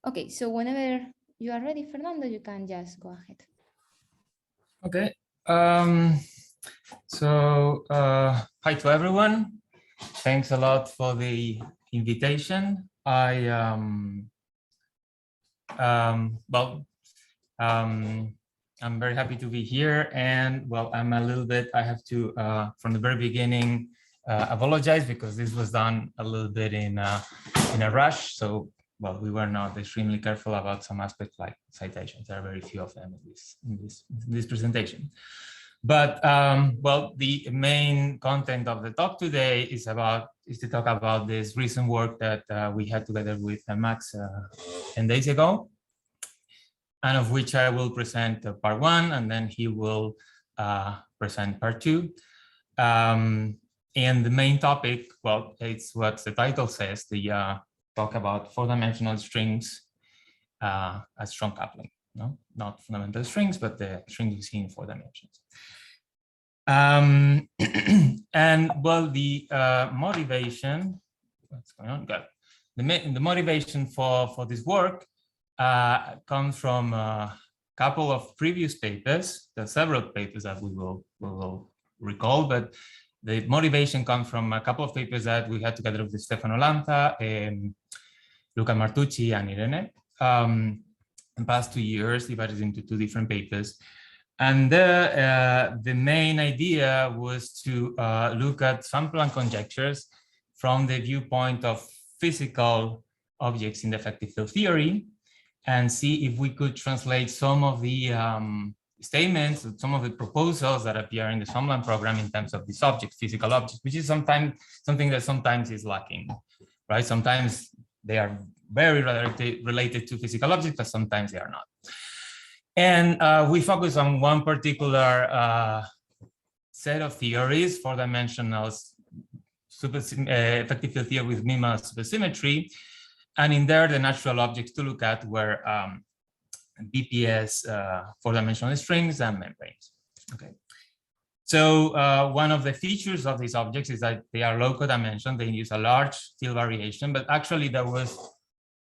Okay, so whenever you are ready, Fernando, you can just go ahead. Okay. Hi to everyone. Thanks a lot for the invitation. I'm very happy to be here, and well, I have to from the very beginning apologize because this was done a little bit in a rush. So well, we were not extremely careful about some aspects like citations. There are very few of them in this presentation. But well, the main content of the talk today is to talk about this recent work that we had together with Max 10 days ago, and of which I will present part one, and then he will present part two. And the main topic, well, it's what the title says, the talk about four-dimensional strings as strong coupling, no? Not fundamental strings, but the strings we see in 4 dimensions. And well, the motivation, what's going on? Good. The motivation for this work comes from a couple of previous papers. There are several papers that we will recall, but the motivation comes from a couple of papers that we had together with Stefano Lanta, Luca Martucci, and Irene in the past 2 years, divided into 2 different papers. And the main idea was to look at sample and conjectures from the viewpoint of physical objects in the effective field theory, and see if we could translate some of the statements, some of the proposals that appear in the Sumland program in terms of these objects, physical objects, which is something that sometimes is lacking, right? Sometimes they are very related to physical objects, but sometimes they are not. And we focus on one particular set of theories, 4-dimensional effective field theory with minimal supersymmetry. And in there, the natural objects to look at were BPS 4-dimensional strings and membranes. Okay. So one of the features of these objects is that they are low codimension. They use a large field variation, but actually there was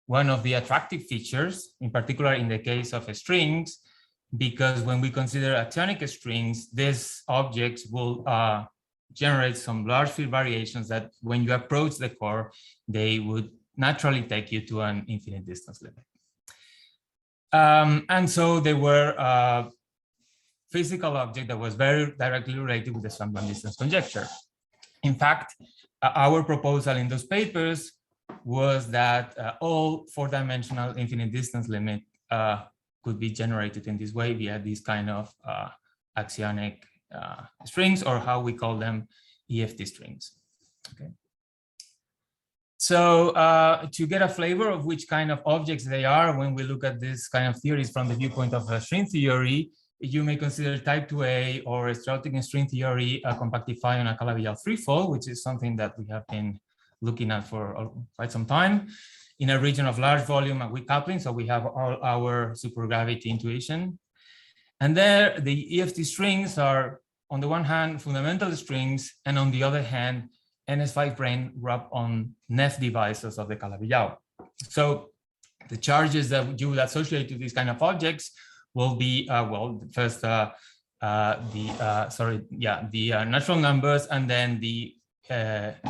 one of the attractive features, in particular in the case of strings, because when we consider axionic strings, these objects will generate some large field variations that when you approach the core, they would naturally take you to an infinite distance limit. And so they were a physical object that was very directly related with the Sumland distance conjecture. In fact, our proposal in those papers was that all 4-dimensional infinite distance limit could be generated in this way via these kind of axionic strings, or how we call them, EFT strings. Okay. So to get a flavor of which kind of objects they are, when we look at this kind of theories from the viewpoint of string theory, you may consider type 2A or stereotic string theory compactify on a Calabi-You threefold, which is something that we have been looking at for quite some time, in a region of large volume and weak coupling. So we have all our supergravity intuition. And there, the EFT strings are, on the one hand, fundamental strings, and on the other hand, NS5 brane wrap on NEF devices of the Calabi-You. So the charges that you would associate to these kind of objects will be, well, first, the natural numbers, and then the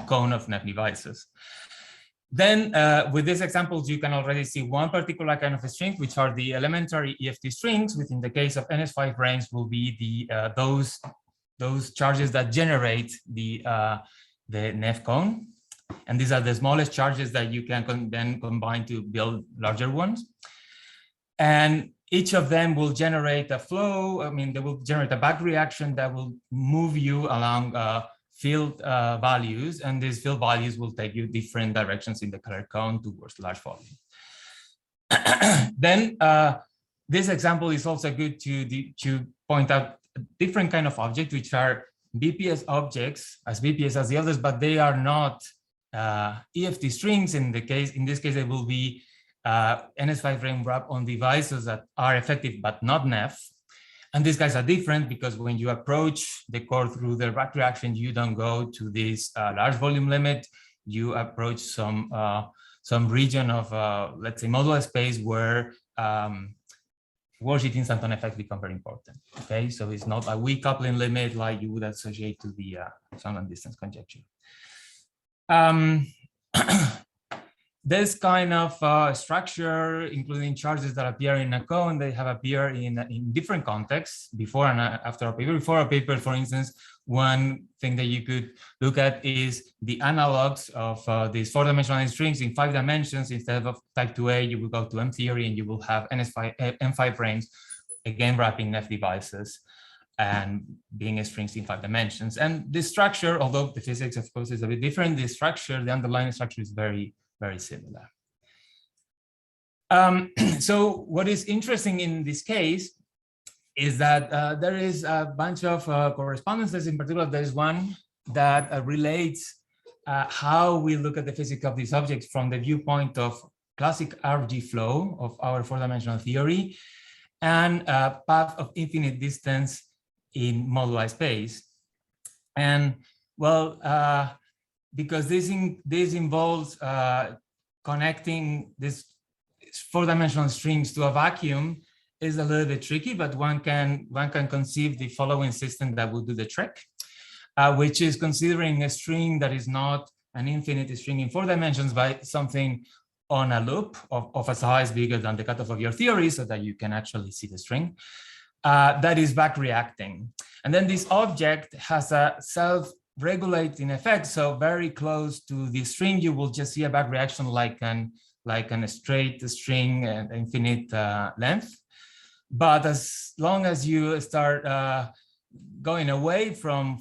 cone of NEF devices. Then with these examples, you can already see one particular kind of strings, which are the elementary EFT strings, which in the case of NS5 branes will be the those charges that generate the NEF cone. And these are the smallest charges that you can then combine to build larger ones. And each of them will generate a flow. I mean, they will generate a back reaction that will move you along field values, and these field values will take you different directions in the color cone towards large volume. Then this example is also good to point out a different kind of object, which are BPS objects, as BPS as the others, but they are not EFT strings. In this case, they will be NS5 brane wrap on devices that are effective but not NEF. And these guys are different because when you approach the core through the back reaction, you don't go to this large volume limit. You approach some some region of, let's say, modular space where world-sheet instanton effects become very important. Okay, so it's not a weak coupling limit like you would associate to the Shannon distance conjecture. This kind of structure, including charges that appear in a cone, they have appeared in different contexts before and after a paper. Before a paper, for instance, one thing that you could look at is the analogs of these four-dimensional strings in 5 dimensions. Instead of type 2A, you will go to M theory and you will have M5 frames, again, wrapping F devices and being strings in 5 dimensions. And this structure, although the physics, of course, is a bit different, the structure, the underlying structure is very, very similar. So what is interesting in this case is that there is a bunch of correspondences. In particular, there is one that relates how we look at the physics of these objects from the viewpoint of classic RG flow of our 4-dimensional theory and path of infinite distance in moduli space. And well, because this involves connecting these 4-dimensional strings to a vacuum is a little bit tricky, but one can conceive the following system that will do the trick, which is considering a string that is not an infinite string in 4 dimensions, but something on a loop of a size bigger than the cutoff of your theory, so that you can actually see the string that is back reacting. And then this object has a self-regulating effect, so very close to the string, you will just see a back reaction like a straight string and infinite length. But as long as you start going away from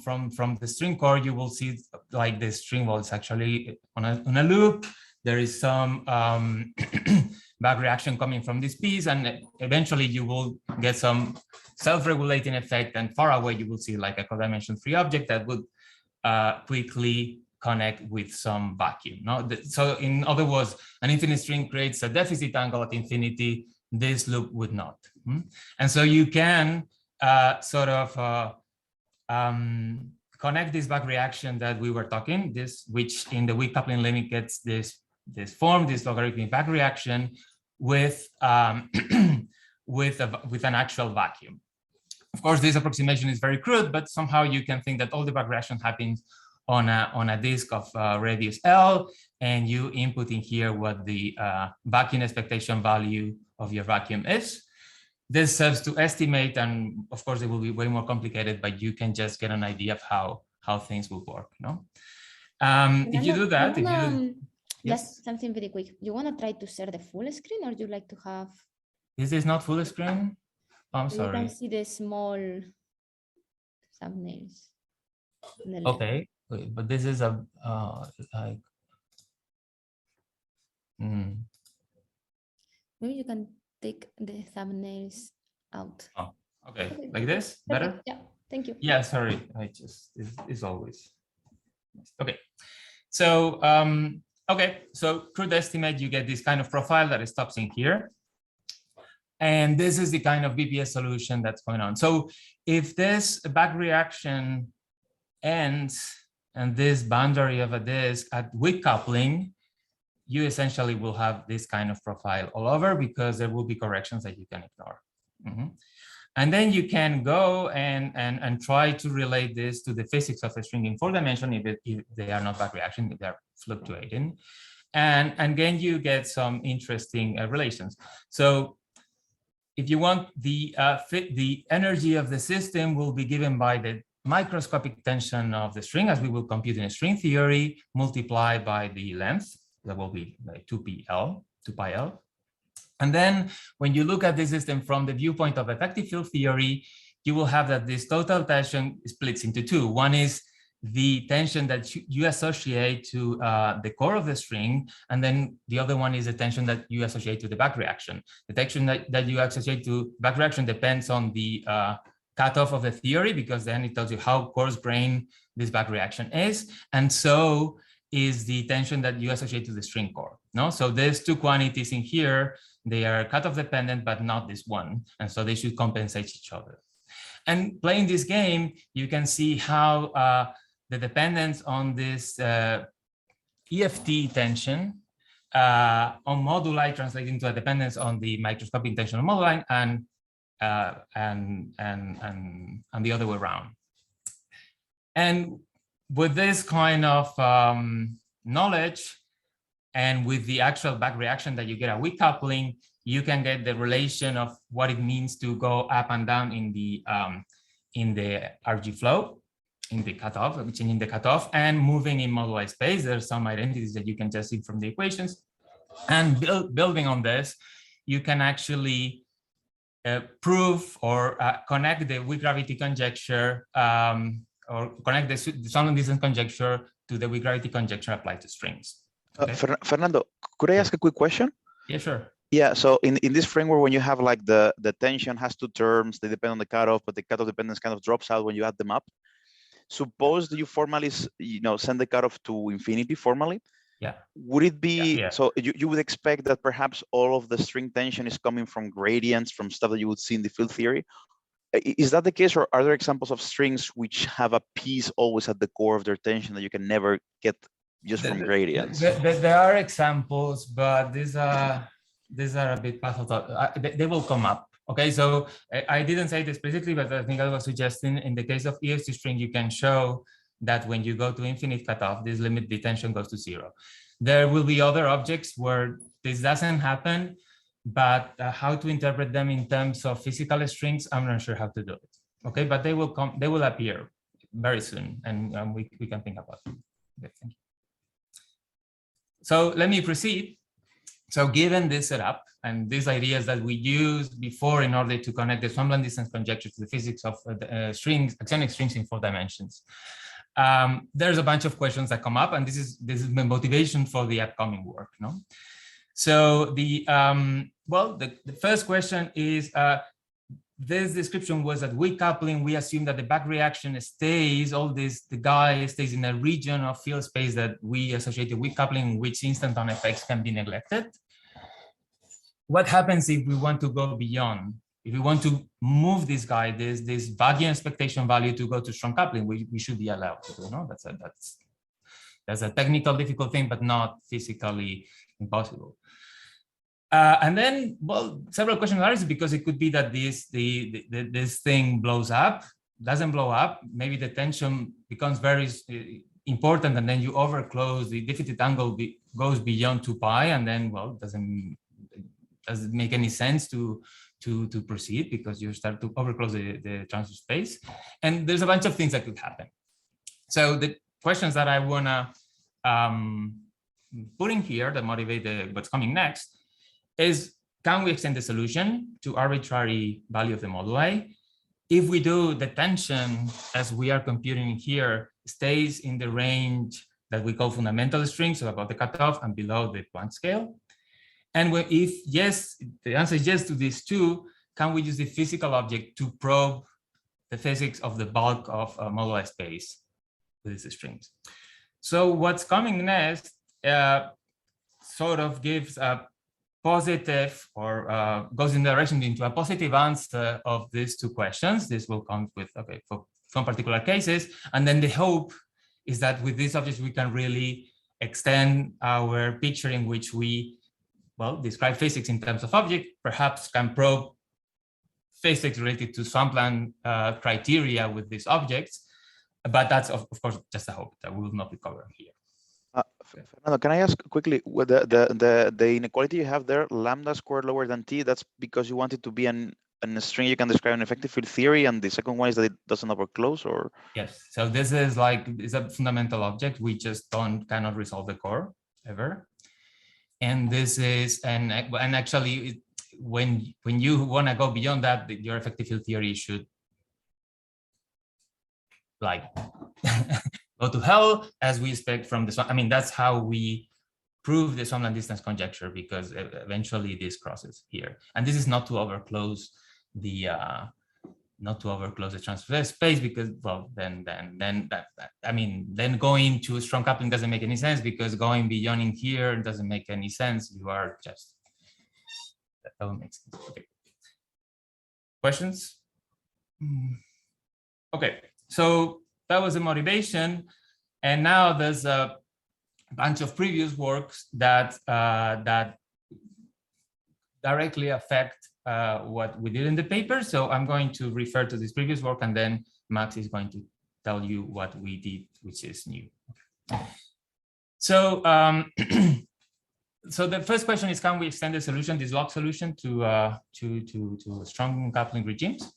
the string core, you will see like the string, well, it's actually on a loop. There is some back reaction coming from this piece, and eventually you will get some self-regulating effect, and far away you will see like a codimension free object that would quickly connect with some vacuum. No? So in other words, an infinite string creates a deficit angle at infinity. This loop would not. And so you can sort of connect this back reaction that we were talking, which in the weak coupling limit gets this form, this logarithmic back reaction with with an actual vacuum. Of course, this approximation is very crude, but somehow you can think that all the back reaction happens on a disk of radius L, and you input in here what the vacuum expectation value of your vacuum is. This serves to estimate, and of course it will be way more complicated, but you can just get an idea of how things will work. No, if you do that, just something very quick. You want to try to share the full screen, or you like to have? This is not full screen. Oh, I'm sorry. You can see the small thumbnails. Okay, but this is a like. Maybe you can take the thumbnails out. Oh, okay. Like this? Better? Yeah, thank you. Yeah, sorry. It's always. Okay. So, okay. So crude estimate, you get this kind of profile that stops in here. And this is the kind of BPS solution that's going on. So if this back reaction ends and this boundary of a disk at weak coupling, you essentially will have this kind of profile all over, because there will be corrections that you can ignore. And then you can go and try to relate this to the physics of a string in 4 dimensions if they are not back reaction, if they're fluctuating. And again, you get some interesting relations. So if you want, the energy of the system will be given by the microscopic tension of the string, as we will compute in string theory, multiplied by the length. That will be like 2 pi L. And then when you look at the system from the viewpoint of effective field theory, you will have that this total tension splits into two. One is the tension that you associate to the core of the string, and then the other one is the tension that you associate to the back reaction. The tension that you associate to back reaction depends on the cutoff of the theory, because then it tells you how coarse-grained this back reaction is. And so is the tension that you associate to the string core. No, so there's two quantities in here. They are cutoff dependent, but not this one, and so they should compensate each other. And playing this game, you can see how the dependence on this EFT tension on moduli translating to a dependence on the microscopic intentional moduli and the other way around. And with this kind of knowledge and with the actual back reaction that you get at weak coupling, you can get the relation of what it means to go up and down in the RG flow, in the cutoff, changing the cutoff and moving in moduli space. There's some identities that you can just see from the equations. And building on this, you can actually prove or connect the weak gravity conjecture or connect the Sondland distance conjecture to the weak gravity conjecture applied to strings. Okay? Fernando, could I ask a quick question? Yeah, sure. Yeah, so in this framework, when you have like the tension has two terms, they depend on the cutoff, but the cutoff dependence kind of drops out when you add them up. Suppose that you formally, send the cutoff to infinity formally. Yeah. Would it be, yeah. so you would expect that perhaps all of the string tension is coming from gradients, from stuff that you would see in the field theory? Is that the case, or are there examples of strings which have a piece always at the core of their tension that you can never get just from gradients? There are examples, but these are a bit pathological. They will come up. Okay, so I didn't say it explicitly, but I think I was suggesting in the case of EST string, you can show that when you go to infinite cutoff, this limit detention goes to 0. There will be other objects where this doesn't happen, but how to interpret them in terms of physical strings, I'm not sure how to do it. Okay, but they will come, they will appear very soon, and we can think about it. Okay, thank you. So let me proceed. So given this setup and these ideas that we used before in order to connect the Sondland distance conjecture to the physics of strings, axionic strings in 4 dimensions, there's a bunch of questions that come up, and this is the motivation for the upcoming work. No, so the first question is this description was that weak coupling. We assume that the back reaction stays, the guy stays in a region of field space that we associate with weak coupling, in which instanton effects can be neglected. What happens if we want to go beyond? If we want to move this guy, this Baggian expectation value to go to strong coupling, we should be allowed to do. No, that's a technical difficult thing, but not physically impossible. And then, well, several questions arise because it could be that this thing blows up, doesn't blow up. Maybe the tension becomes very important, and then you overclose. The deficit angle goes beyond 2 pi, and then, well, doesn't make any sense to proceed because you start to overclose the transfer space. And there's a bunch of things that could happen. So the questions that I wanna put in here that motivate what's coming next is, can we extend the solution to arbitrary value of the moduli? If we do, the tension as we are computing here stays in the range that we call fundamental strings, so above the cutoff and below the Planck scale. And if yes, the answer is yes to these two, can we use the physical object to probe the physics of the bulk of moduli space with these strings? So what's coming next sort of gives a positive or goes in the direction into a positive answer of these two questions. This will come with, okay, for some particular cases. And then the hope is that with these objects, we can really extend our picture in which we, well, describe physics in terms of object, perhaps can probe physics related to Sondland criteria with these objects. But that's, of course, just a hope that we will not be covering here. Fernando, can I ask quickly, with the inequality you have there, lambda squared lower than t, that's because you want it to be a string you can describe an effective field theory, and the second one is that it doesn't overclose, or? Yes, so this is like, it's a fundamental object. We just cannot resolve the core ever. And this is, and actually, when you want to go beyond that, your effective field theory should like go to hell, as we expect from this one. I mean, that's how we prove the Sondland distance conjecture, because eventually this crosses here. And this is not to overclose the transfer space, because, well, then going to strong coupling doesn't make any sense, because going beyond in here doesn't make any sense. You are just, that don't make sense. Okay. Questions? Okay, so that was the motivation. And now there's a a bunch of previous works that that directly affect what we did in the paper. So I'm going to refer to this previous work, and then Max is going to tell you what we did, which is new. So, so the first question is, can we extend the solution, this log solution, to strong coupling regimes?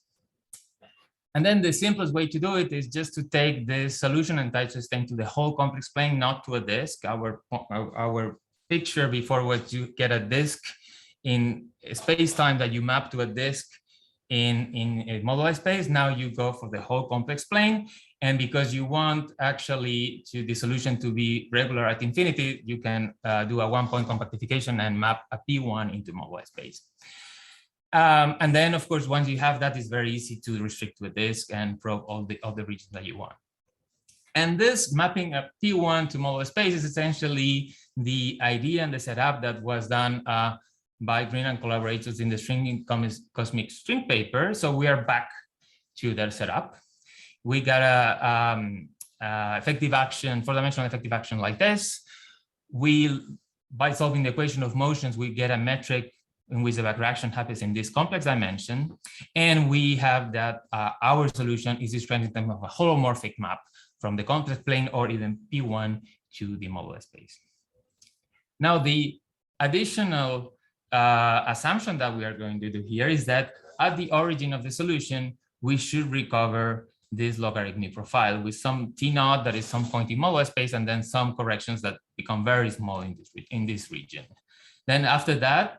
And then the simplest way to do it is just to take this solution and try to extend to the whole complex plane, not to a disk. Our picture before was you get a disk in space-time that you map to a disk in a moduli space. Now you go for the whole complex plane. And because you want actually the solution to be regular at infinity, you can do a one-point compactification and map a P1 into moduli space. And then, of course, once you have that, it's very easy to restrict to a disk and probe all the regions that you want. And this mapping a P1 to moduli space is essentially the idea and the setup that was done by Green and collaborators in the string cosmic string paper. So we are back to their setup. We got a effective action, four-dimensional effective action like this. By solving the equation of motions, we get a metric in which the backreaction happens in this complex dimension. And we have that our solution is described in terms of a holomorphic map from the complex plane or even P1 to the moduli space. Now, the additional assumption that we are going to do here is that at the origin of the solution, we should recover this logarithmic profile with some T0 that is some point in moduli space, and then some corrections that become very small in this region. Then after that,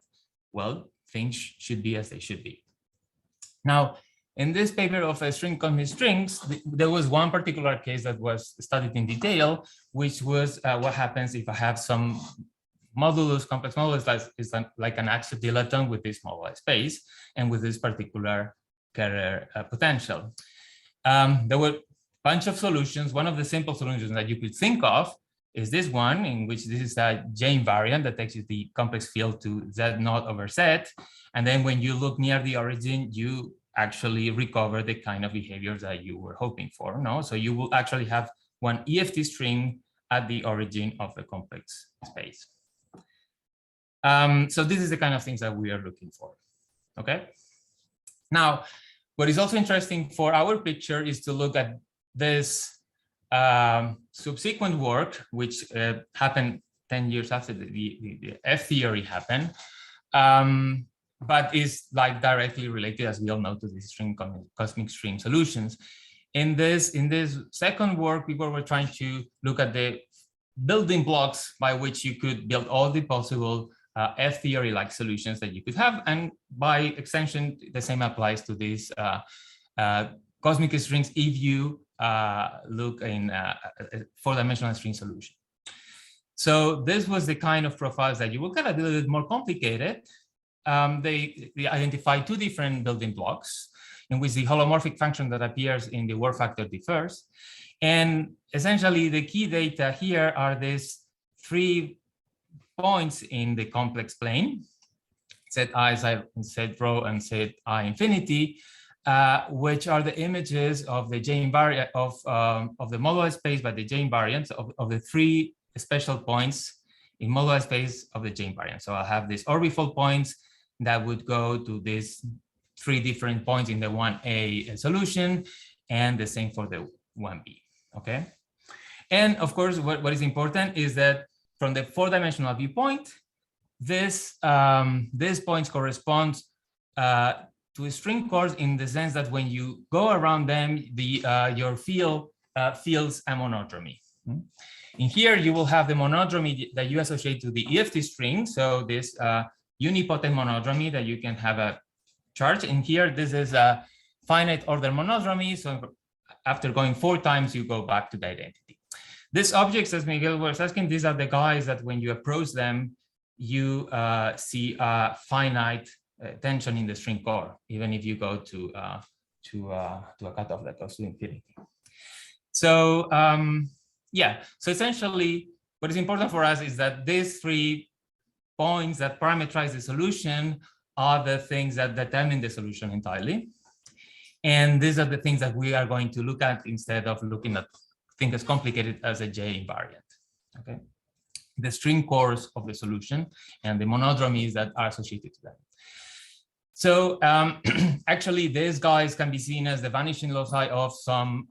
well, things should be as they should be. Now, in this paper of string cosmic strings, there was one particular case that was studied in detail, which was what happens if I have some modulus, complex modulus that is like an axial dilaton with this moduli space and with this particular Kerr potential. There were a bunch of solutions. One of the simple solutions that you could think of is this one, in which this is a J invariant that takes you the complex field to Z0 over Z. And then when you look near the origin, you actually recover the kind of behaviors that you were hoping for. No, so you will actually have one EFT string at the origin of the complex space. So this is the kind of things that we are looking for. Okay. Now, what is also interesting for our picture is to look at this subsequent work, which happened 10 years after the F theory happened, but is like directly related, as we all know, to the string cosmic string solutions. In this second work, people were trying to look at the building blocks by which you could build all the possible F theory-like solutions that you could have, and by extension, the same applies to these cosmic strings if you look in a four-dimensional string solution. So this was the kind of profiles that you will get a little bit more complicated. They identify two different building blocks in which the holomorphic function that appears in the work factor differs. And essentially, the key data here are these 3 points in the complex plane, Zi, Z rho, and Zi infinity, which are the images of the J invariant of the moduli space by the J invariants of the 3 special points in moduli space of the J invariant. So I'll have these orbifold points that would go to these 3 different points in the 1A solution, and the same for the 1B. Okay, and of course, what is important is that from the 4-dimensional viewpoint, this points correspond to a string cores in the sense that when you go around them, your field feels a monodromy. In here, you will have the monodromy that you associate to the EFT string. So this unipotent monodromy that you can have a charge. In here, this is a finite order monodromy. So after going 4 times, you go back to the identity. These objects, as Miguel was asking, these are the guys that when you approach them, you see a finite tension in the string core, even if you go to a cutoff that goes to infinity. So yeah, so essentially what is important for us is that these 3 points that parameterize the solution are the things that determine the solution entirely. And these are the things that we are going to look at instead of looking at things as complicated as a J invariant. Okay. the string cores of the solution and the monodromies that are associated to that. So actually, these guys can be seen as the vanishing loci of some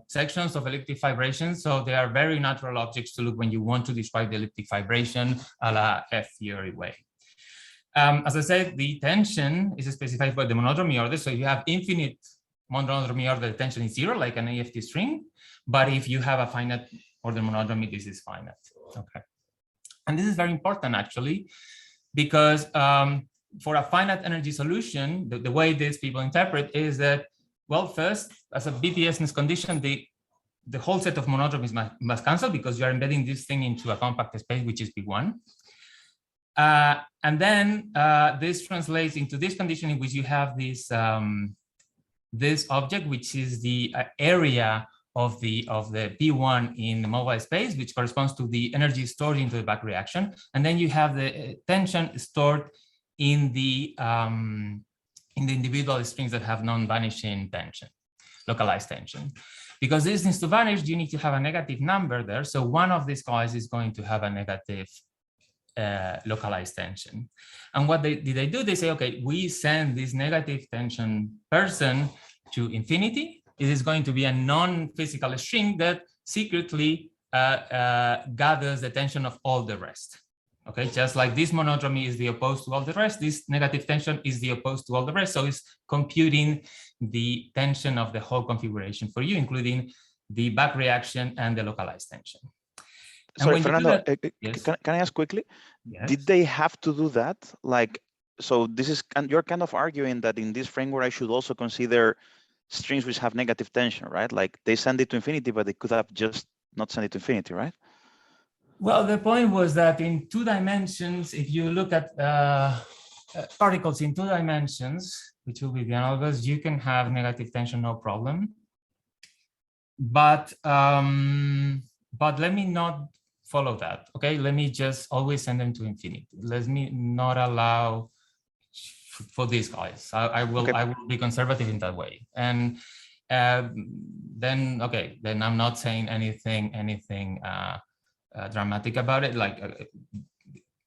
sections of elliptic vibration. So they are very natural objects to look when you want to describe the elliptic vibration a la F-theory way. As I said, the tension is specified by the monodromy order. So if you have infinite monodromy order, the tension is 0, like an AFT string. But if you have a finite order monodromy, this is finite. Okay. And this is very important, actually, because for a finite energy solution, the way these people interpret is that, well, first, as a BPSness condition, the whole set of monodromies must cancel because you are embedding this thing into a compact space, which is P1. And then this translates into this condition in which you have this, this object, which is the area of the P1 in the mobile space, which corresponds to the energy stored into the back reaction. And then you have the tension stored in the individual strings that have non-vanishing tension, localized tension. Because this needs to vanish, you need to have a negative number there. So one of these guys is going to have a negative localized tension. And what they do? They say, okay, we send this negative tension person to infinity. It is going to be a non-physical string that secretly gathers the tension of all the rest. Okay, just like this monodromy is the opposed to all the rest, this negative tension is the opposed to all the rest. So it's computing the tension of the whole configuration for you, including the back reaction and the localized tension. Sorry, Fernando, yes. Can I ask quickly? Yes. Did they have to do that? Like, so this is, and you're kind of arguing that in this framework, I should also consider strings which have negative tension, right? Like they send it to infinity, but they could have just not send it to infinity, right? Well, the point was that in 2 dimensions, if you look at particles in 2 dimensions, which will be the analogous, you can have negative tension, no problem. But let me not follow that. Okay, let me just always send them to infinity. Let me not allow for these guys. I will be conservative in that way. And then okay, then I'm not saying anything dramatic about it. Like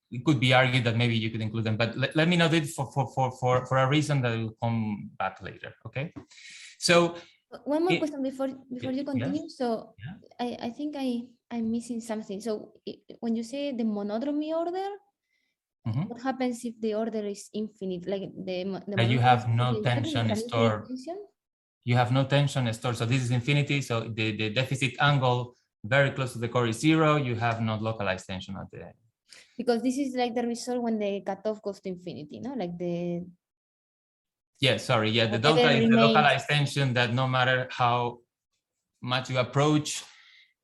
it could be argued that maybe you could include them, but let me know it for a reason that will come back later. Okay, so one more question before you continue. Yes. So yeah. I think I'm missing something. So when you say the monodromy order, what happens if the order is infinite? Like that you have no tension stored. You have no tension stored. So this is infinity. So the deficit angle very close to the core is 0. You have not localized tension at the end. Because this is like the result when the cutoff goes to infinity, no? Like the. Yeah, sorry. Yeah, the delta is the localized tension that no matter how much you approach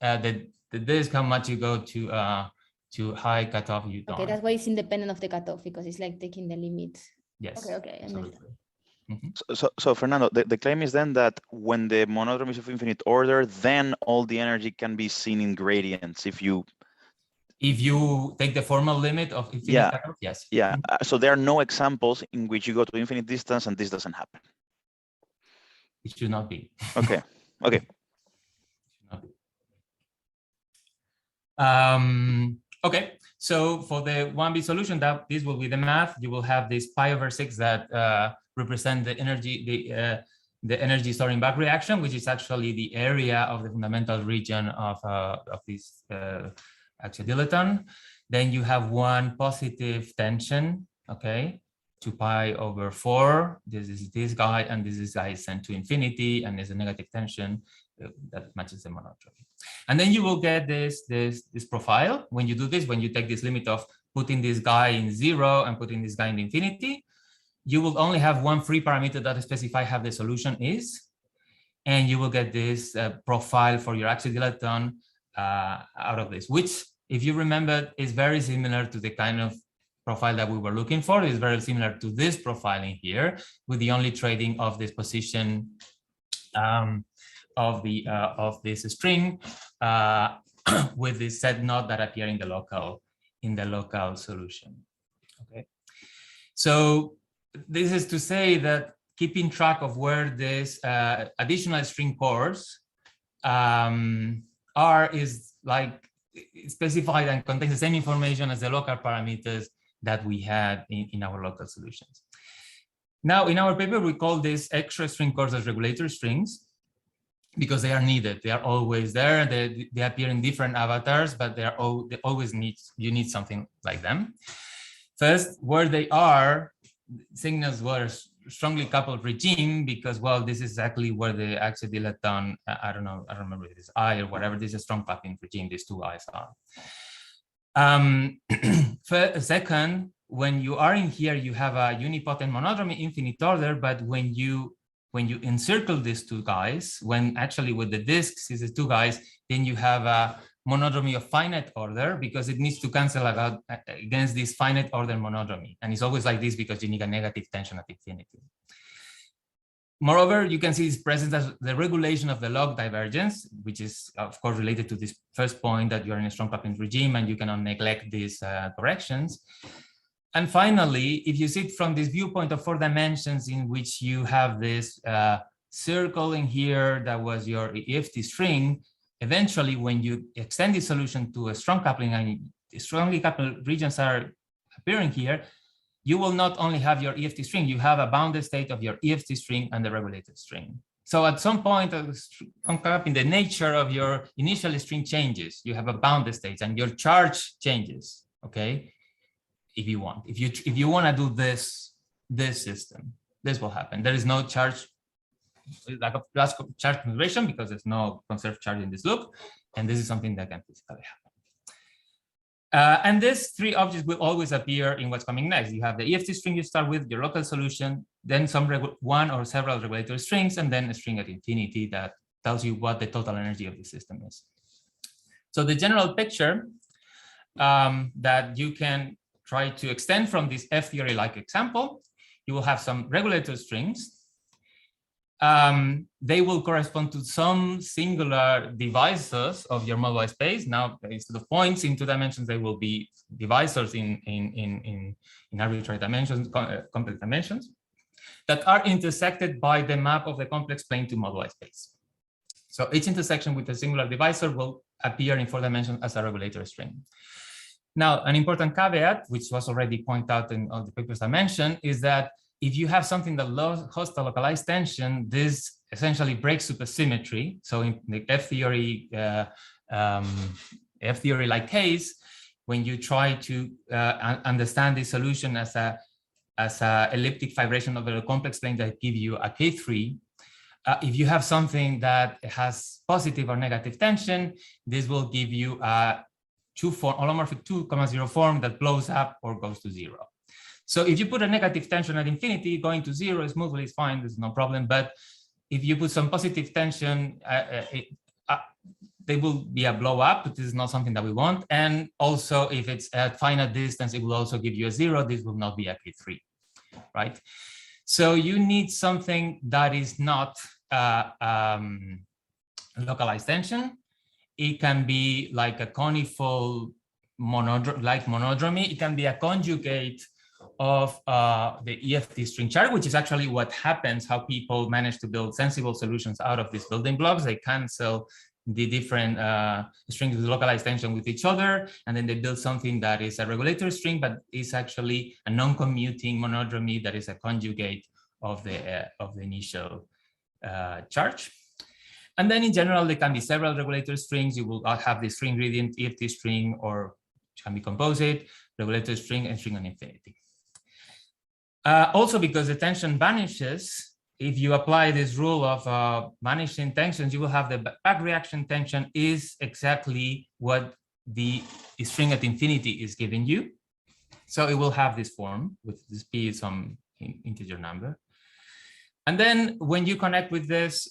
the disk, how much you go to high cutoff, you don't. Okay, that's why it's independent of the cutoff, because it's like taking the limit. Yes. Okay. So Fernando, the claim is then that when the monodromy is of infinite order, then all the energy can be seen in gradients if you take the formal limit of infinite cutoff, yes. Yeah, so there are no examples in which you go to infinite distance and this doesn't happen. It should not be. Okay. Okay, so for the 1B solution, that this will be the math. You will have this pi/6 that represent the energy stored in back reaction, which is actually the area of the fundamental region of this axial dilaton. Then you have one positive tension, okay, 2pi/4. This is this guy, and this guy is sent to infinity, and there's a negative tension that matches the monodromy. And then you will get this profile. When you do this, when you take this limit of putting this guy in 0 and putting this guy in infinity, you will only have one free parameter that specify how the solution is, and you will get this profile for your axial dilaton out of this, which, if you remember, is very similar to the kind of profile that we were looking for. It's very similar to this profiling here, with the only trading of this position of this string with this set node that appear in the local solution. Okay, so this is to say that keeping track of where this additional string cores are is like specified and contains the same information as the local parameters that we had in our local solutions. Now, in our paper, we call this extra string cores as regulator strings because they are needed. They are always there. They appear in different avatars, but they always you need something like them. First, where they are, signals were strongly coupled regime because, well, this is exactly where the axodilaton, I don't remember if it's I or whatever, this is a strong coupling regime, these two I's are. Second, when you are in here, you have a unipotent monodromy infinite order, but when you encircle these two guys, when actually with the disks is the two guys, then you have a monodromy of finite order because it needs to cancel out against this finite order monodromy. And it's always like this because you need a negative tension at infinity. Moreover, you can see its presence as the regulation of the log divergence, which is of course related to this first point that you're in a strong coupling regime and you cannot neglect these corrections. And finally, if you see it from this viewpoint of 4 dimensions in which you have this circle in here that was your EFT string, eventually when you extend the solution to a strong coupling and strongly coupled regions are appearing here, you will not only have your EFT string, you have a bounded state of your EFT string and the regulated string. So at some point, in the nature of your initial string changes, you have a bounded state and your charge changes, okay? If you want, if you want to do this system, this will happen. There is no charge, like a plus charge conservation because there's no conserved charge in this loop, and this is something that can physically happen. And these 3 objects will always appear in what's coming next. You have the EFT string you start with, your local solution, then some one or several regulatory strings, and then a string at infinity that tells you what the total energy of the system is. So the general picture that you can try to extend from this F-theory-like example, you will have some regulator strings. They will correspond to some singular divisors of your moduli space. Now, instead of points in 2 dimensions, they will be divisors in arbitrary dimensions, complex dimensions, that are intersected by the map of the complex plane to moduli space. So each intersection with a singular divisor will appear in 4 dimensions as a regulator string. Now, an important caveat, which was already pointed out in all the papers I mentioned, is that if you have something that hosts a localized tension, this essentially breaks supersymmetry. So in the F-theory-like case, when you try to understand the solution as a elliptic fibration over a complex plane that give you a K3, if you have something that has positive or negative tension, this will give you a holomorphic 2,0 form that blows up or goes to 0. So if you put a negative tension at infinity, going to 0 smoothly is fine, there's no problem. But if you put some positive tension, they will be a blow up, but this is not something that we want. And also if it's at finite distance, it will also give you a 0. This will not be a K3, right? So you need something that is not localized tension. It can be like a conical monodromy. It can be a conjugate of the EFT string chart, which is actually what happens, how people manage to build sensible solutions out of these building blocks. They cancel the different strings with localized tension with each other, and then they build something that is a regulator string, but is actually a non-commuting monodromy that is a conjugate of the initial charge. And then in general, there can be several regulator strings. You will have the string gradient EFT string, or it can be composite, regulator string, and string on infinity. Also, because the tension vanishes, if you apply this rule of vanishing tensions, you will have the backreaction tension is exactly what the string at infinity is giving you. So it will have this form with this p is some integer number. And then when you connect with this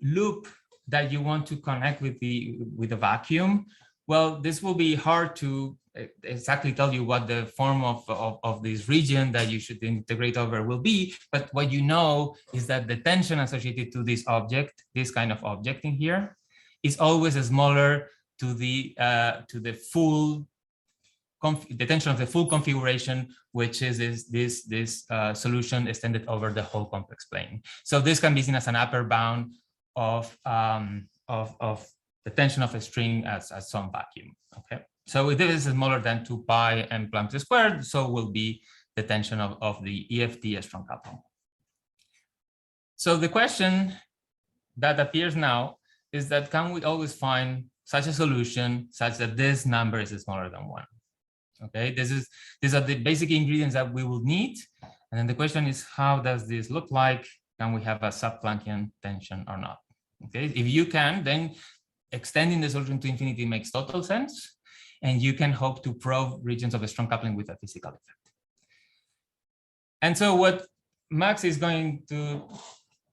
loop that you want to connect with the vacuum, well, this will be hard to exactly tell you what the form of this region that you should integrate over will be. But what you know is that the tension associated to this object, this kind of object in here, is always smaller to the full the tension of the full configuration, which is this solution extended over the whole complex plane. So this can be seen as an upper bound of the tension of a string as some vacuum. Okay, so if this is smaller than 2 pi m parameter squared, so will be the tension of the EFT strong coupling. So the question that appears now is that can we always find such a solution such that this number is smaller than 1? Okay, these are the basic ingredients that we will need. And then the question is, how does this look like? Can we have a sub-Planckian tension or not? Okay, if you can, then extending the solution to infinity makes total sense. And you can hope to probe regions of a strong coupling with a physical effect. And so what Max is going to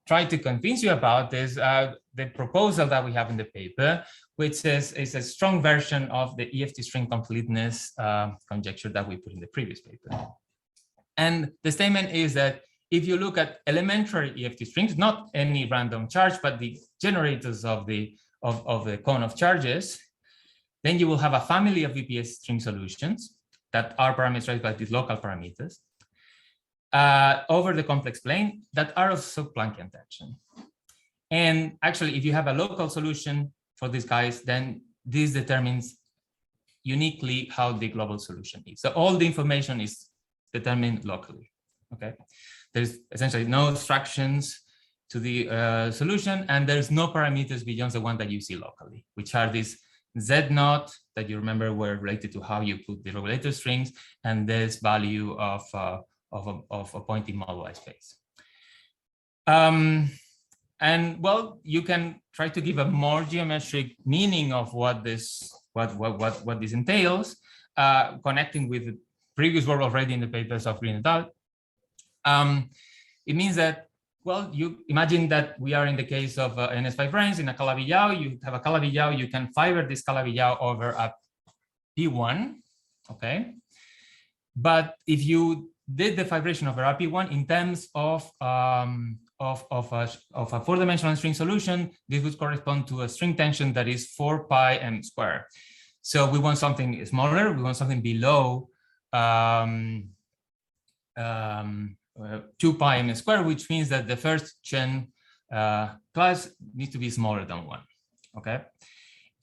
try to convince you about is the proposal that we have in the paper, which is a strong version of the EFT string completeness conjecture that we put in the previous paper. And the statement is that if you look at elementary EFT strings, not any random charge, but the generators of the cone of charges, then you will have a family of VPS string solutions that are parameterized by these local parameters over the complex plane that are of sub-Planckian tension. And actually, if you have a local solution for these guys, then this determines uniquely how the global solution is. So all the information is determined locally. Okay, there's essentially no abstractions to the solution, and there's no parameters beyond the one that you see locally, which are these Z0 that you remember were related to how you put the regulator strings, and this value of a point in moduli space. And well, you can try to give a more geometric meaning of what this entails, connecting with the previous work already in the papers of Green et al. It means that, well, you imagine that we are in the case of NS5 rings in a Calabi-You. You have a Calabi-You, you can fiber this Calabi-You over a P1, okay? But if you did the fibration over a P1 in terms of a four-dimensional string solution, this would correspond to a string tension that is 4 pi m squared. So we want something smaller. We want something below 2 pi m squared, which means that the first gen class needs to be smaller than 1. Okay,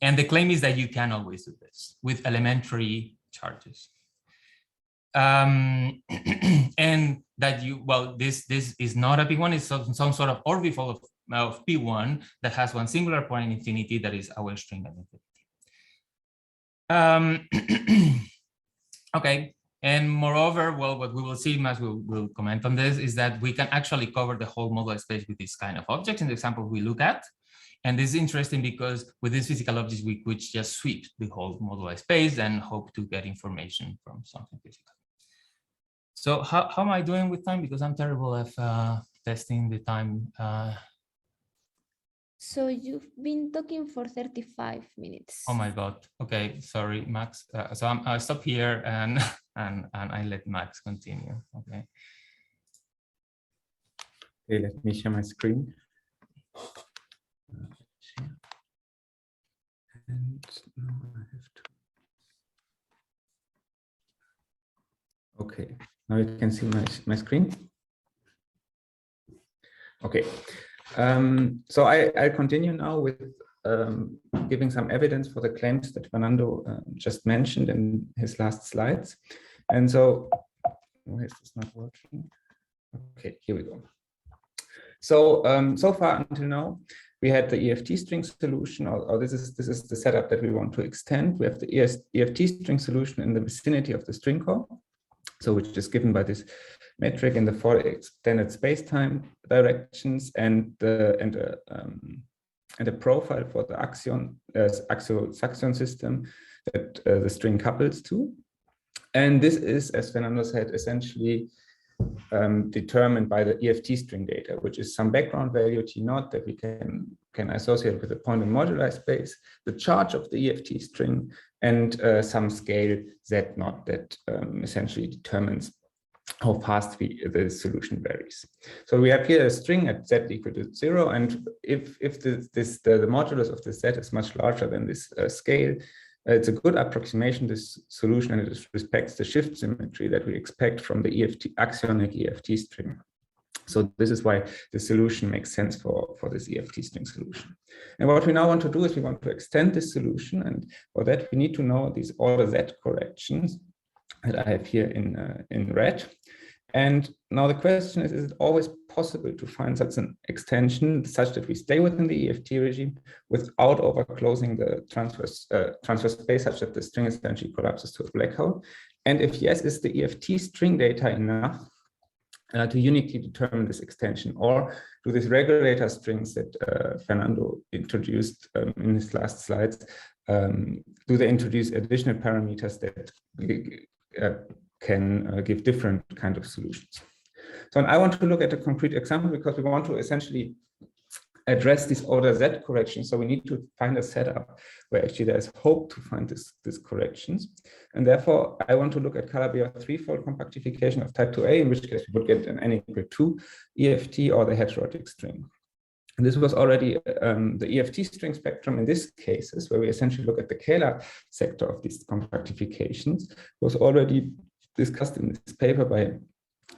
and the claim is that you can always do this with elementary charges. And that this is not a P1, it's some sort of orbifold of P1 that has one singular point in infinity that is our string at infinity. Okay, and moreover, well, what we will see, as we'll comment on this, is that we can actually cover the whole moduli space with this kind of objects in the example we look at. And this is interesting because with these physical objects, we could just sweep the whole moduli space and hope to get information from something physical. So how am I doing with time? Because I'm terrible at testing the time. So you've been talking for 35 minutes. Oh my God. Okay, sorry, Max. So I'll stop here and I let Max continue. Okay. Okay, let me share my screen. And now I have to. Okay. Now you can see my screen. Okay, so I'll continue now with giving some evidence for the claims that Fernando just mentioned in his last slides. And so, why is this not working? Okay, here we go. So so far until now, we had the EFT string solution, or this is the setup that we want to extend. We have the EFT string solution in the vicinity of the string core. So which is given by this metric in the 4 extended space-time directions and a profile for the axial-suction system that the string couples to. And this is, as Fernando said, essentially determined by the EFT string data, which is some background value T0 that we can associate with the point in moduli space, the charge of the EFT string, and some scale Z0 that essentially determines how fast the solution varies. So we have here a string at Z equal to 0, and if the modulus of this Z is much larger than this scale, it's a good approximation, this solution, and it respects the shift symmetry that we expect from the axionic EFT string. So this is why the solution makes sense for this EFT string solution. And what we now want to do is we want to extend this solution. And for that, we need to know these order Z corrections that I have here in red. And now the question is it always possible to find such an extension such that we stay within the EFT regime without overclosing the transfer space such that the string essentially collapses to a black hole? And if yes, is the EFT string data enough to uniquely determine this extension, or do these regulator strings that Fernando introduced in his last slides, do they introduce additional parameters that can give different kind of solutions? So and I want to look at a concrete example because we want to essentially address these order Z corrections. So we need to find a setup where actually there's hope to find these corrections. And therefore, I want to look at Calabi-You threefold compactification of type 2A, in which case we would get an n equal 2 EFT or the heterotic string. And this was already the EFT string spectrum in this cases, where we essentially look at the Kähler sector of these compactifications, was already discussed in this paper by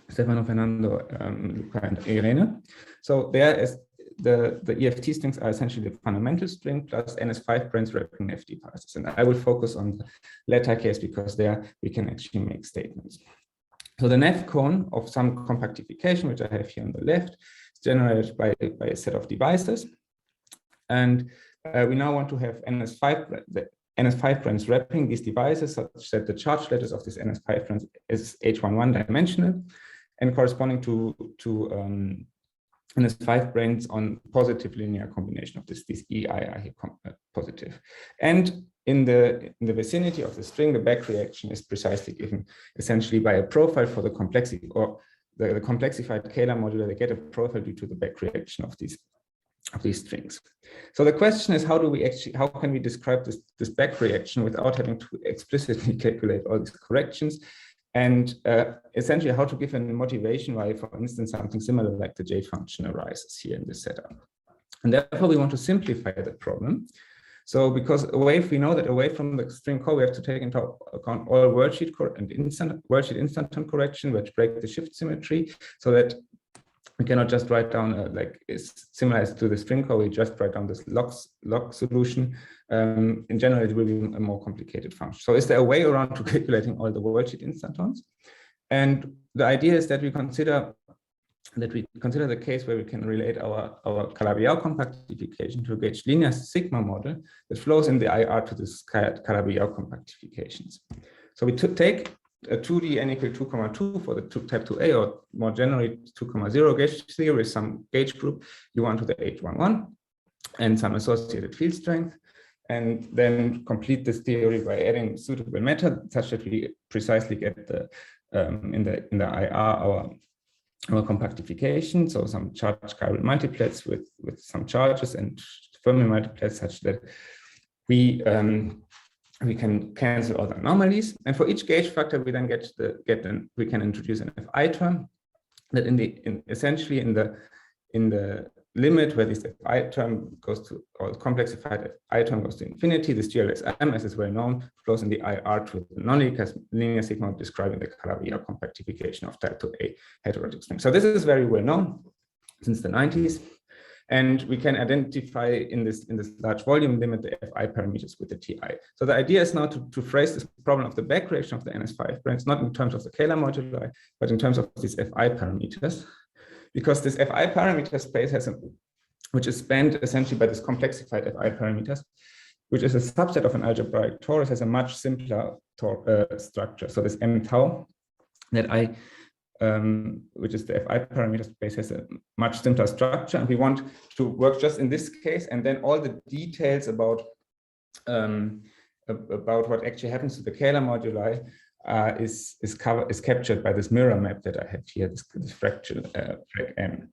Stefano, Fernando, Luca, and Irene. So there is the EFT strings are essentially the fundamental string plus NS5 branch wrapping FD parsers. And I will focus on the latter case because there we can actually make statements. So the NF cone of some compactification, which I have here on the left, is generated by a set of devices. And we now want to have NS5 branch wrapping these devices such that the charge lattice of this NS5 branch is H11 dimensional and corresponding to NS5 branch on positive linear combination of these EI are here positive. And in the vicinity of the string, the back reaction is precisely given essentially by a profile for the complexity or the complexified Kähler modular. They get a profile due to the back reaction of these strings. So the question is, how can we describe this back reaction without having to explicitly calculate all these corrections? And essentially how to give a motivation why, for instance, something similar like the J function arises here in this setup. And therefore we want to simplify the problem. So because we know that away from the string core, we have to take into account all worldsheet instanton correction, which break the shift symmetry, so that we cannot just write down like it's similar as to the string core, we just write down this log solution. In general, it will be a more complicated function. So is there a way around to calculating all the worldsheet instantons? And the idea is that we consider the case where we can relate our Calabi-You compactification to a gauge linear sigma model that flows in the IR to this Calabi-You compactifications. So we take a 2D n equal 2,2 for the type 2A, or more generally 2,0 gauge theory with some gauge group U1 to the H11 and some associated field strength, and then complete this theory by adding suitable method such that we precisely get the in the IR our compactification. So some charge chiral multiplets with some charges and Fermi multiplets such that we can cancel all the anomalies, and for each gauge factor, we then we can introduce an Fi term that essentially in the limit where this Fi term goes to, or complexified Fi term goes to infinity, this GLSM, as is well known, flows in the IR to the non-linear sigma describing the Calabi-You compactification of type 2A heterotic string. So this is very well known since the 90s. And we can identify in this large volume limit the Fi parameters with the Ti. So the idea is now to phrase this problem of the back reaction of the NS5 branch, not in terms of the Kähler moduli, but in terms of these Fi parameters, because this Fi parameter space which is spanned essentially by this complexified Fi parameters, which is a subset of an algebraic torus, has a much simpler structure. So this M tau that which is the Fi parameter space, has a much simpler structure, and we want to work just in this case, and then all the details about what actually happens to the Kähler moduli is captured by this mirror map that I have here, this fractal frag M.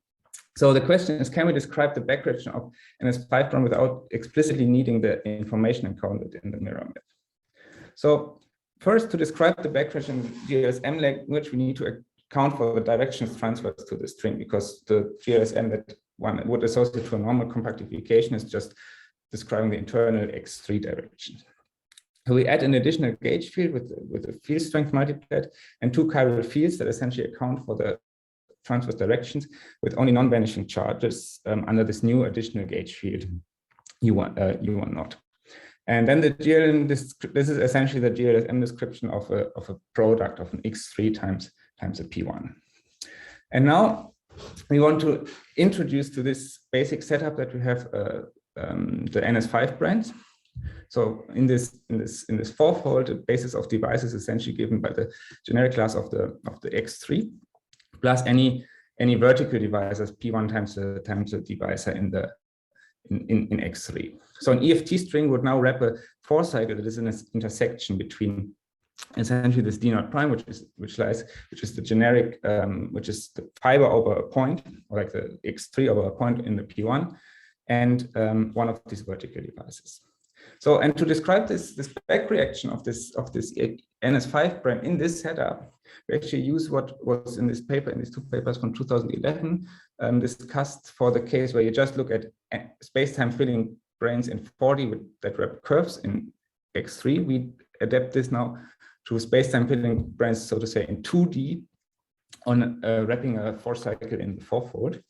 So the question is, can we describe the back reaction of NS5 prime without explicitly needing the information encoded in the mirror map? So first, to describe the back reaction in GLSM language, we need to account for the directions transferred to the string, because the GLSM that one would associate to a normal compactification is just describing the internal X3 direction. So we add an additional gauge field with a field strength multiplet and two chiral fields that essentially account for the transverse directions with only non-vanishing charges under this new additional gauge field U1 And then the GLM, this is essentially the GLSM description of a product of an X3 times a P1. And now we want to introduce to this basic setup that we have the NS5 branch. So in this fourfold, the basis of devices is essentially given by the generic class of the X3 plus any vertical devices P1 times the divisor in X3. So an EFT string would now wrap a 4-cycle that is in this intersection between essentially this D0 prime, which is the generic, which is the fiber over a point, or like the X3 over a point in the P1, and one of these vertical devices. So, and to describe this back reaction of this NS5 prime in this setup, we actually use what was in this paper, in these two papers from 2011, discussed for the case where you just look at space-time filling branes in 4D that wrap curves in X3. We adapt this now to space-time filling branes, so to say, in 2D on wrapping a 4-cycle in the fourfold.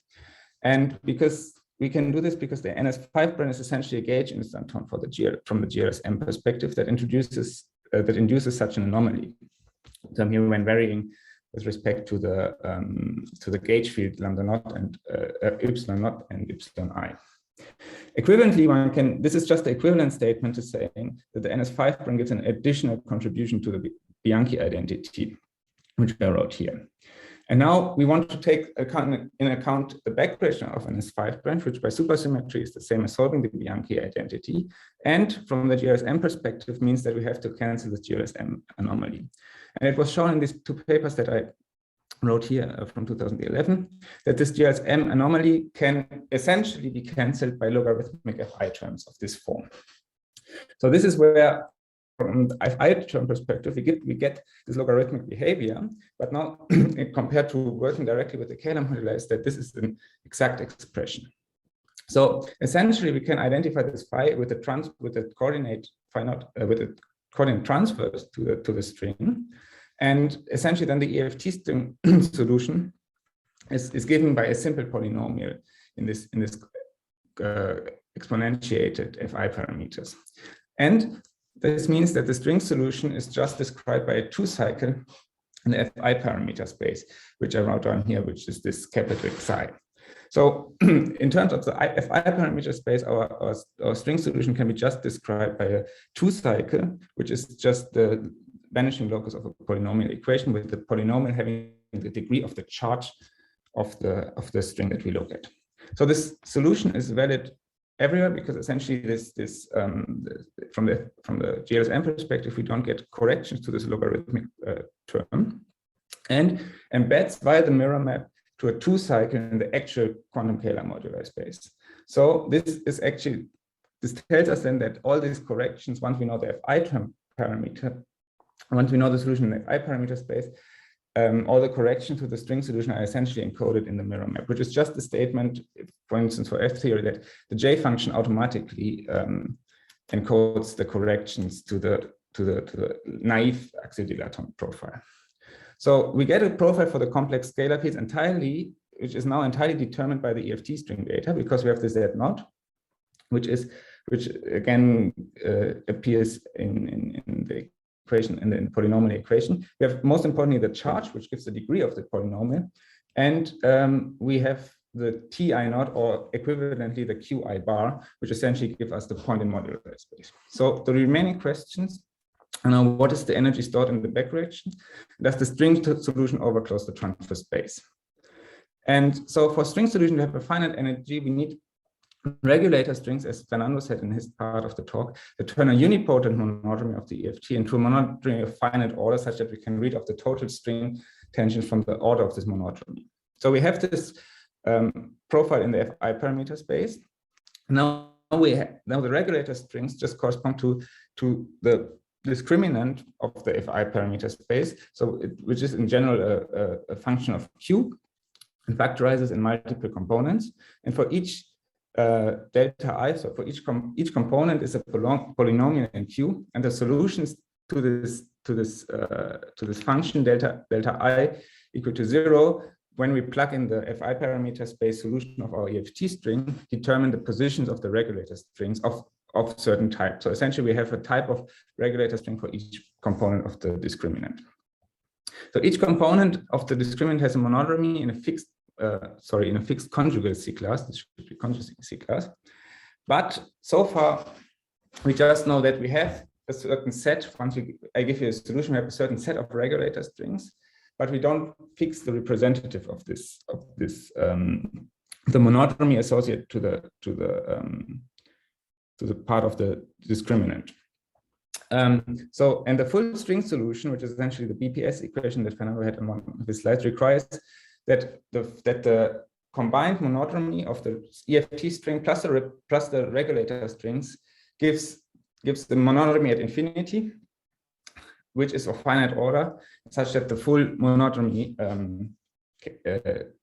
And because we can do this because the NS5 brane is essentially a gauge instanton for from the GLSM perspective that induces such an anomaly. So here, when varying with respect to the gauge field lambda naught and epsilon naught and epsilon I. Equivalently, this is just the equivalent statement to saying that the NS5 brane gives an additional contribution to the Bianchi identity, which I wrote here. And now we want to take in account the backreaction of NS5 branch, which by supersymmetry is the same as solving the Bianchi identity. And from the GLSM perspective means that we have to cancel the GLSM anomaly. And it was shown in these two papers that I wrote here from 2011, that this GLSM anomaly can essentially be canceled by logarithmic Fi terms of this form. So this is where, from the Fi term perspective, we get this logarithmic behavior, but now compared to working directly with the Kähler moduli, is that this is an exact expression. So essentially, we can identify this phi with the coordinate phi naught with the coordinate transfers to the string, and essentially then the EFT string solution is given by a simple polynomial in this exponentiated Fi parameters, and this means that the string solution is just described by a 2-cycle in the Fi parameter space, which I wrote down here, which is this capital Xi. So in terms of the Fi parameter space, our string solution can be just described by a 2-cycle, which is just the vanishing locus of a polynomial equation, with the polynomial having the degree of the charge of the string that we look at. So this solution is valid everywhere because essentially from the GLSM perspective, we don't get corrections to this logarithmic term, and embeds via the mirror map to a 2-cycle in the actual quantum Kähler moduli space. So this tells us then that all these corrections, once we know the Fi term parameter, once we know the solution in the Fi parameter space, all the corrections to the string solution are essentially encoded in the mirror map, which is just a statement, for instance, for F theory, that the J function automatically encodes the corrections to the naive axial dilaton profile. So we get a profile for the complex scalar piece which is now entirely determined by the EFT string data, because we have the Z0, which again appears in the equation, in the polynomial equation. We have, most importantly, the charge, which gives the degree of the polynomial, and we have the Ti0, or equivalently the Qi bar, which essentially give us the point in modular space. So the remaining questions are now, what is the energy stored in the backreaction? Does the string solution overclose the transfer space? And so for string solution, we have a finite energy. We need regulator strings, as Fernando said in his part of the talk, that turn a unipotent monodromy of the EFT into a monodromy of finite order, such that we can read off the total string tangent from the order of this monodromy. So we have this profile in the Fi parameter space. Now the regulator strings just correspond to the discriminant of the Fi parameter space, so which is in general a function of Q, and factorizes in multiple components. And for each delta I, so for each component is a polynomial in Q, and the solutions to this function delta I equal to 0 when we plug in the FI parameter space solution of our EFT string, determine the positions of the regulator strings of certain type. So essentially, we have a type of regulator string for each component of the discriminant. So each component of the discriminant has a monodromy in a fixed, in a fixed conjugal C class. This should be conjugal C class. But so far, we just know that we have a certain set. Once I give you a solution, we have a certain set of regulator strings, but we don't fix the representative of this the monodromy associated to the part of the discriminant. And the full string solution, which is essentially the BPS equation that Fernando had on one of his slides, requires that the combined monodromy of the EFT string plus the regulator strings gives the monodromy at infinity, which is of finite order, such that the full monodromy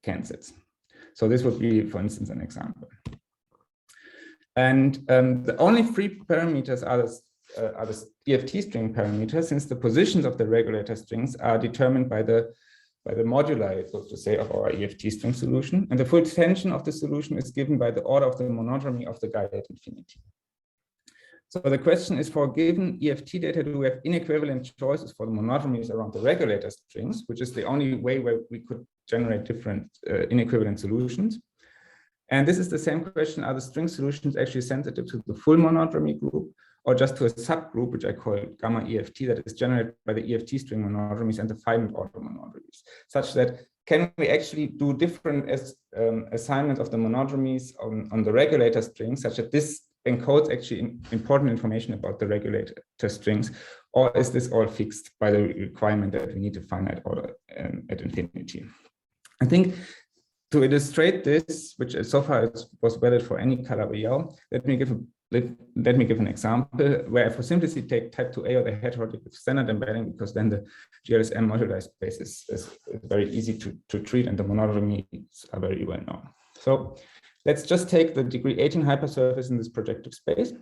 cancels. So this would be, for instance, an example. And the only three parameters are the EFT string parameters, since the positions of the regulator strings are determined by the moduli, so to say, of our EFT string solution. And the full tension of the solution is given by the order of the monodromy of the guy at infinity. So the question is, for given EFT data, do we have inequivalent choices for the monodromies around the regulator strings, which is the only way where we could generate different inequivalent solutions? And this is the same question: are the string solutions actually sensitive to the full monodromy group, or just to a subgroup, which I call gamma EFT, that is generated by the EFT string monodromies and the finite order monodromies, such that can we actually do different assignments of the monodromies on the regulator strings, such that this encodes actually important information about the regulator strings, or is this all fixed by the requirement that we need a finite order at infinity? I think to illustrate this, which so far was valid for any Calabi-You, let me give an example where I for simplicity take type 2A or the heterodic standard embedding, because then the GLSM moduli space is very easy to treat and the monodromies are very well known. So let's just take the degree 18 hypersurface in this projective space,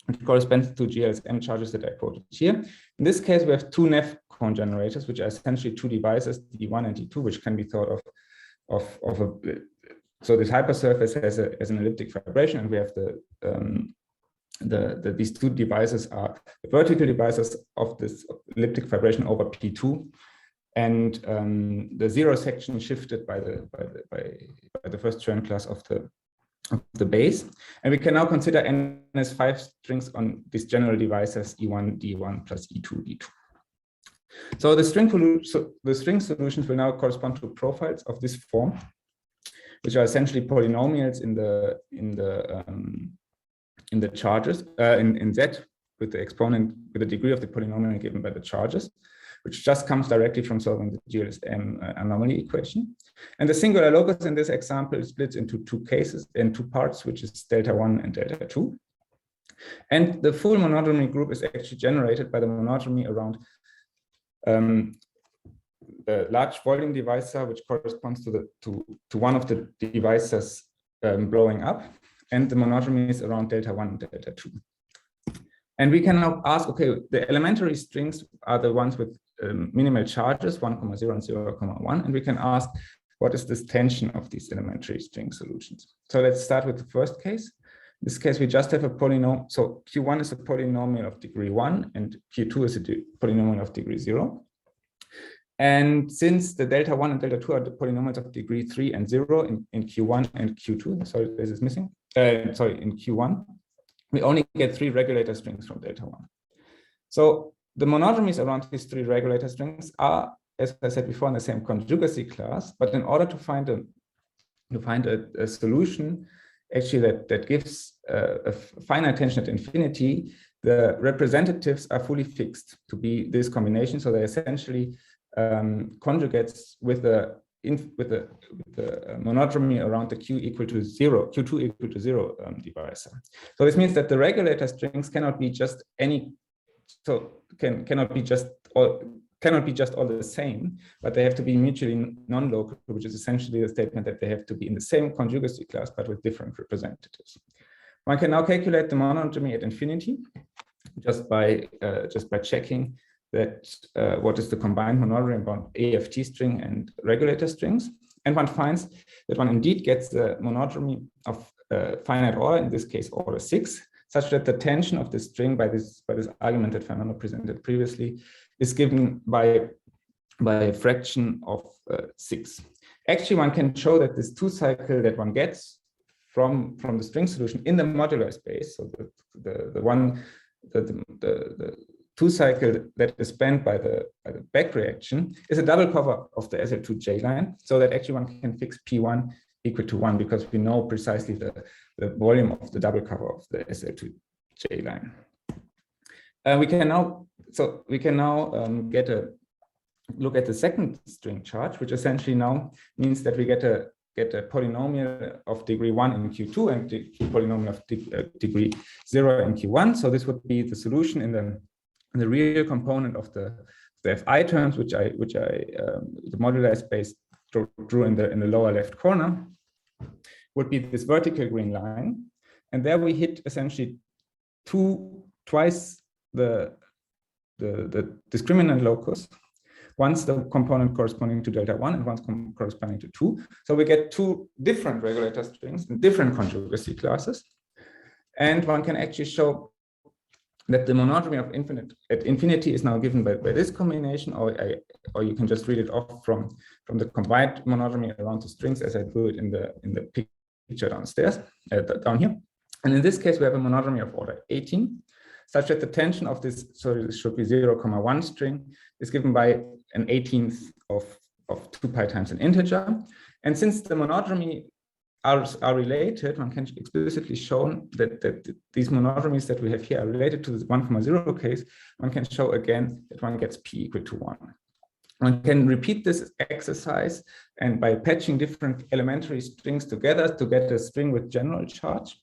which corresponds to GLSM charges that I quoted here. In this case, we have two Neff cone generators, which are essentially two devices, D1 and D2, which can be thought of so this hypersurface has an elliptic vibration, and we have these two devices are the vertical devices of this elliptic vibration over P2, and the zero section shifted by the first Chern class of the base. And we can now consider NS5 strings on these general devices E1, D1 plus E2, D2. So the string solutions will now correspond to profiles of this form, which are essentially polynomials in the charges in Z, with the exponent with the degree of the polynomial given by the charges, which just comes directly from solving the GLSM anomaly equation. And the singular locus in this example splits into two parts, which is delta 1 and delta 2. And the full monodromy group is actually generated by the monodromy around the large volume divisor, which corresponds to one of the devices blowing up, and the monodromies around delta 1 and delta 2. And we can now ask, okay, the elementary strings are the ones with minimal charges, 1, 0, and 0, 1, and we can ask, what is this tension of these elementary string solutions? So let's start with the first case. In this case, we just have a polynomial. So Q1 is a polynomial of degree 1, and Q2 is a polynomial of degree 0. And since the delta 1 and delta 2 are the polynomials of degree 3 and 0 in Q1 and Q2, sorry, this is missing. In Q1, we only get 3 regulator strings from delta 1. So the monodromies around these 3 regulator strings are, as I said before, in the same conjugacy class. But in order to find a solution actually that gives a finite tension at infinity, the representatives are fully fixed to be this combination. So they're essentially conjugates with the monodromy around the Q2 equal to 0 divisor. So this means that the regulator strings cannot be just cannot be just all the same, but they have to be mutually non-local, which is essentially the statement that they have to be in the same conjugacy class, but with different representatives. One can now calculate the monodromy at infinity just by checking that what is the combined monodromy about AFT string and regulator strings. And one finds that one indeed gets the monodromy of finite order, in this case order 6, such that the tension of the string by this argument that Fernando presented previously is given by a fraction of 6. Actually, one can show that this 2-cycle that one gets from the string solution in the modular space, so the 2-cycle that is spent by the back reaction, is a double cover of the SL2J line, so that actually one can fix P1 equal to 1 because we know precisely the volume of the double cover of the SL2J line. We can now get a look at the second string charge, which essentially now means that we get a polynomial of degree 1 in Q2 and the polynomial of degree 0 in Q1. So this would be the solution in the real component of the Fi terms, which the modular space drew in the lower left corner, would be this vertical green line, and there we hit essentially twice the discriminant locus, once the component corresponding to delta 1 and once corresponding to 2. So we get 2 different regulator strings in different conjugacy classes, and one can actually show that the monodromy of at infinity is now given by this combination, or you can just read it off from the combined monodromy around the strings as I drew it in the picture downstairs, down here. And in this case, we have a monodromy of order 18, such that the tension of this, so this should be 0,1 string, is given by an 18th of 2 pi times an integer. And since the monodromy are related, one can explicitly show that these monodromies that we have here are related to the 1,0 case. One can show again that one gets P equal to 1. One can repeat this exercise, and by patching different elementary strings together to get a string with general charge.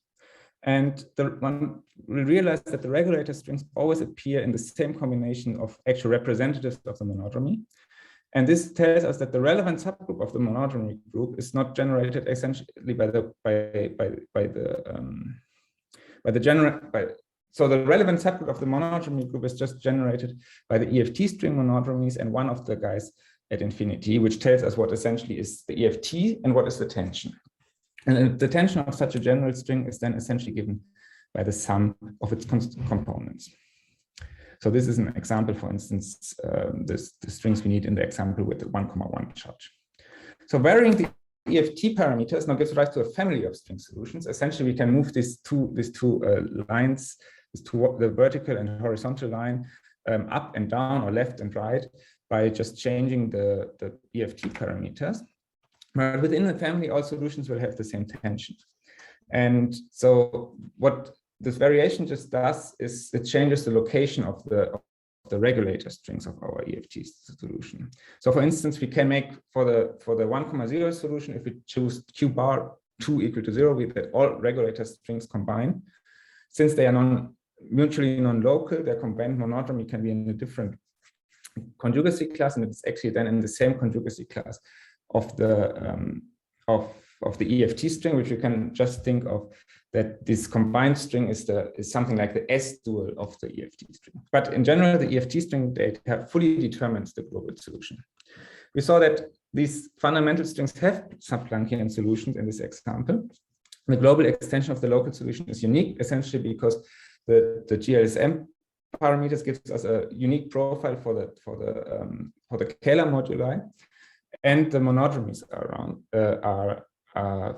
And one will realize that the regulator strings always appear in the same combination of actual representatives of the monodromy. And this tells us that the relevant subgroup of the monodromy group is not generated essentially so the relevant subgroup of the monodromy group is just generated by the EFT string monodromies and one of the guys at infinity, which tells us what essentially is the EFT and what is the tension. And the tension of such a general string is then essentially given by the sum of its components. So this is an example, for instance, the strings we need in the example with the 1,1 charge. So varying the EFT parameters now gives rise to a family of string solutions. Essentially, we can move these two lines, the vertical and horizontal line, up and down or left and right by just changing the EFT parameters. But within the family, all solutions will have the same tension. And so what this variation just does is it changes the location of the regulator strings of our EFT solution. So for instance, we can make for the 1,0 solution, if we choose Q bar 2 equal to 0, we get all regulator strings combined. Since they are mutually non-local, their combined monodromy can be in a different conjugacy class, and it's actually then in the same conjugacy class of the EFT string, which you can just think of that this combined string is something like the S dual of the EFT string. But in general, the EFT string data fully determines the global solution. We saw that these fundamental strings have sub-Planckian solutions in this example. The global extension of the local solution is unique, essentially because the GLSM parameters gives us a unique profile for the Kähler moduli, and the monodromies are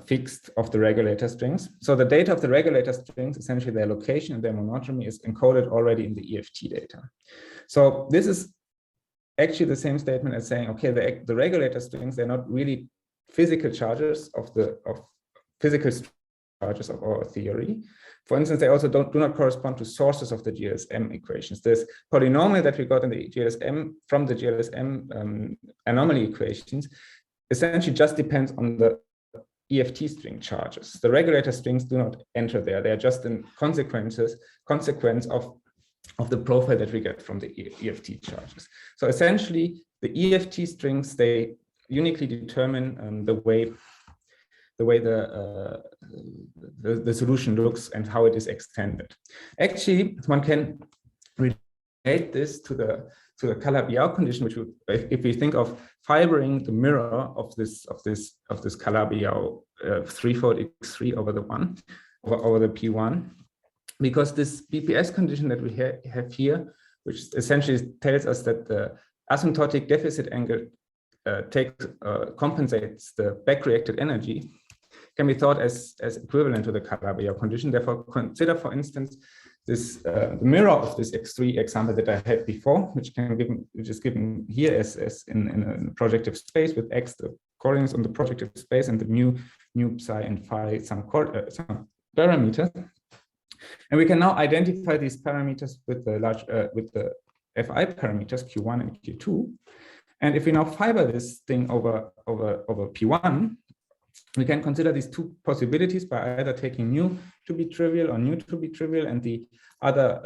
fixed of the regulator strings. So the data of the regulator strings, essentially their location and their monodromy, is encoded already in the EFT data. So this is actually the same statement as saying, okay, the regulator strings, they're not really physical charges of physical charges of our theory. For instance, they also do not correspond to sources of the GLSM equations. This polynomial that we got in the GLSM from the GLSM anomaly equations essentially just depends on the EFT string charges. The regulator strings do not enter there. They are just a consequence of the profile that we get from the EFT charges. So essentially, the EFT strings, they uniquely determine the way the solution looks and how it is extended. Actually, one can relate this to to the Calabi-You condition, which would, if we think of fibering the mirror of this Calabi-You threefold X3 over the one, over the P1, because this BPS condition that we have here, which essentially tells us that the asymptotic deficit angle compensates the backreacted energy, can be thought as equivalent to the Calabi-You condition. Therefore, consider, for instance, this the mirror of this X3 example that I had before, which is given here as in a projective space with X, the coordinates on the projective space, and the mu, psi, and phi, some parameters. And we can now identify these parameters with the Fi parameters Q1 and Q2. And if we now fiber this thing over P1, we can consider these two possibilities by either taking mu to be trivial or nu to be trivial, and the other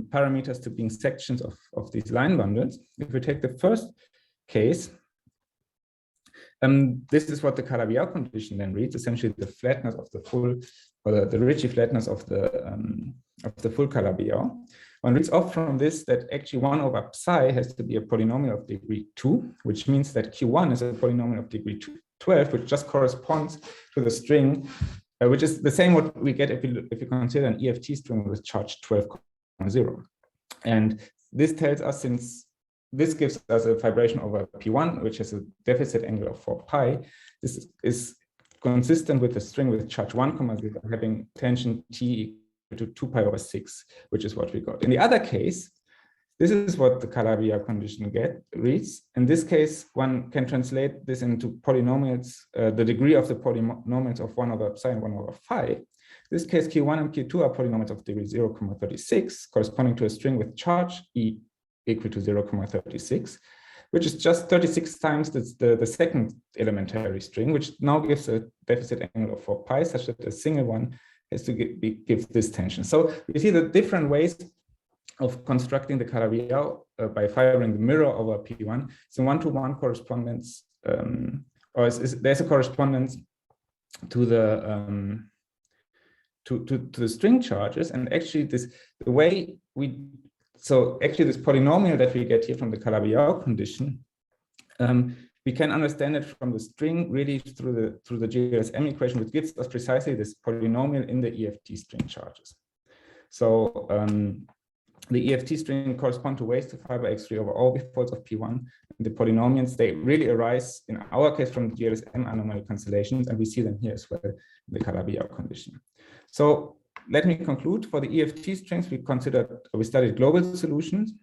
parameters to being sections of these line bundles. If we take the first case, this is what the Calabi-You condition then reads, essentially the flatness of the full, or the Ricci flatness of the full Calabi-You. One reads off from this that actually 1 over psi has to be a polynomial of degree 2, which means that Q1 is a polynomial of degree 12, which just corresponds to the string, which is the same what we get if you consider an EFT string with charge 12,0. And this tells us, since this gives us a fibration over P1, which has a deficit angle of 4 pi, this is consistent with the string with charge 1,0 having tension T to 2 pi over 6, which is what we got. In the other case, this is what the Calabi-You condition reads. In this case, one can translate this into polynomials, the degree of the polynomials of 1 over psi and 1 over phi. In this case, Q1 and Q2 are polynomials of degree 0,36, corresponding to a string with charge E equal to 0,36, which is just 36 times the second elementary string, which now gives a deficit angle of 4 pi, such that a single one has to give this tension. So we see the different ways of constructing the Calabi-You by fibering the mirror over P1. It's a one-to-one correspondence, there's a correspondence to the string charges, and actually this polynomial that we get here from the Calabi-You condition, we can understand it from the string really through the GLSM equation, which gives us precisely this polynomial in the EFT string charges. So the EFT string correspond to ways to fiber X3 over all bifolds of P1. And the polynomials, they really arise, in our case, from the GLSM anomaly constellations, and we see them here as well in the Calabi-You condition. So let me conclude. For the EFT strings, we studied global solutions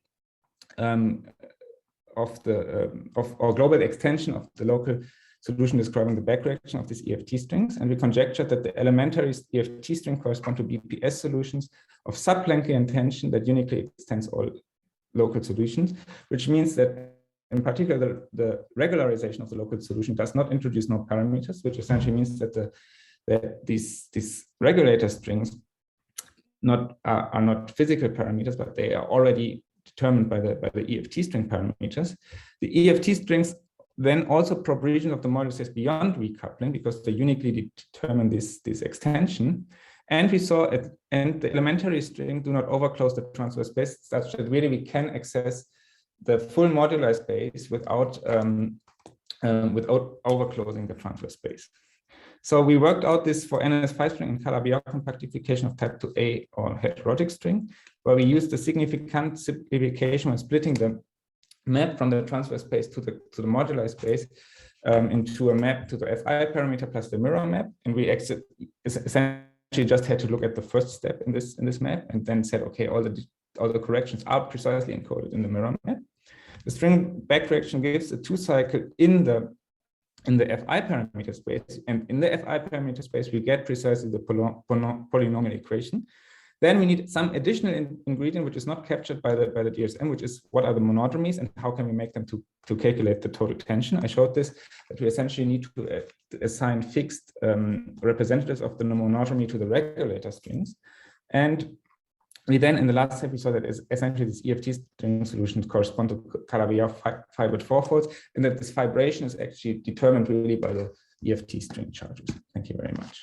of global extension of the local solution describing the backreaction of these EFT strings, and we conjectured that the elementary EFT string correspond to BPS solutions of sub-Planckian tension that uniquely extends all local solutions, which means that in particular the regularization of the local solution does not introduce no parameters, which essentially means that these regulator strings are not physical parameters, but they are already determined by the EFT string parameters. The EFT strings then also probe regions of the module space beyond recoupling, because they uniquely determine this extension. And we saw and the elementary string do not overclose the transverse space, such that really we can access the full modular space without overclosing the transverse space. So we worked out this for NS5 string and Calabi-You compactification of type 2A or heterotic string, where we used the significant simplification when splitting the map from the transverse space to the modular space into a map to the Fi parameter plus the mirror map. And we essentially just had to look at the first step in this map, and then said, okay, all the corrections are precisely encoded in the mirror map. The string backreaction gives a 2-cycle in the Fi parameter space, and in the Fi parameter space we get precisely the polynomial equation. Then we need some additional ingredient which is not captured by the DSM, which is what are the monodromies and how can we make them to calculate the total tension. I showed this, that we essentially need to assign fixed representatives of the monodromy to the regulator strings. And we then, in the last step, we saw that essentially these EFT string solutions correspond to Calabi-You fibered fourfolds, and that this fibration is actually determined really by the EFT string charges. Thank you very much.